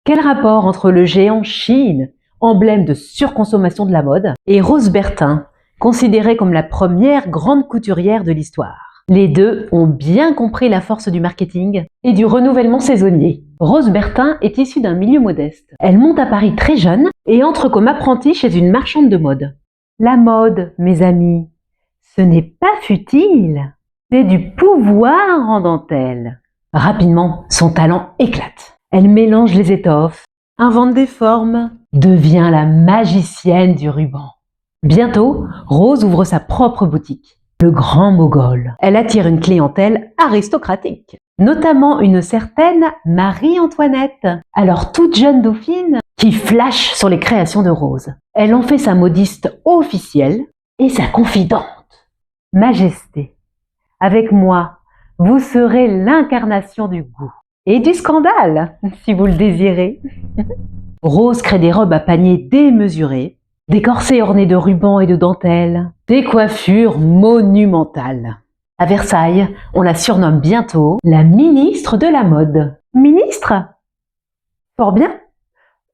Quel rapport entre le géant Shein, emblème de surconsommation de la mode, et Rose Bertin, considérée comme la première grande couturière de l'histoire? Les deux ont bien compris la force du marketing et du renouvellement saisonnier. Rose Bertin est issue d'un milieu modeste. Elle monte à Paris très jeune et entre comme apprentie chez une marchande de mode. La mode, mes amis, ce n'est pas futile, c'est du pouvoir en dentelle. Rapidement, son talent éclate. Elle mélange les étoffes, invente des formes, devient la magicienne du ruban. Bientôt, Rose ouvre sa propre boutique, le Grand Mogol. Elle attire une clientèle aristocratique, notamment une certaine Marie-Antoinette, alors toute jeune dauphine, qui flash sur les créations de Rose. Elle en fait sa modiste officielle et sa confidente. Majesté, avec moi, vous serez l'incarnation du goût et du scandale, si vous le désirez. Rose crée des robes à paniers démesurés, des corsets ornés de rubans et de dentelles, des coiffures monumentales. À Versailles, on la surnomme bientôt la ministre de la mode. Ministre? Fort bien,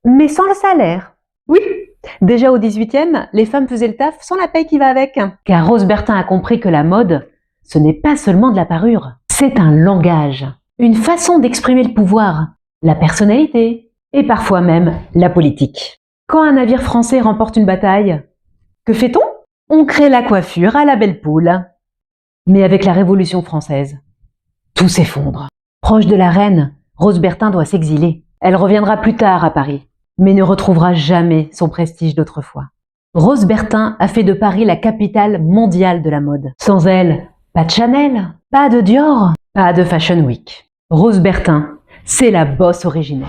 mais sans le salaire. Oui, déjà au XVIIIe, les femmes faisaient le taf sans la paye qui va avec. Car Rose Bertin a compris que la mode, ce n'est pas seulement de la parure, c'est un langage, une façon d'exprimer le pouvoir, la personnalité et parfois même la politique. Quand un navire français remporte une bataille, que fait-on? On crée la coiffure à la belle poule. Mais avec la Révolution française, tout s'effondre. Proche de la reine, Rose Bertin doit s'exiler. Elle reviendra plus tard à Paris, mais ne retrouvera jamais son prestige d'autrefois. Rose Bertin a fait de Paris la capitale mondiale de la mode. Sans elle, pas de Chanel, pas de Dior, pas de Fashion Week. Rose Bertin, c'est la boss originelle.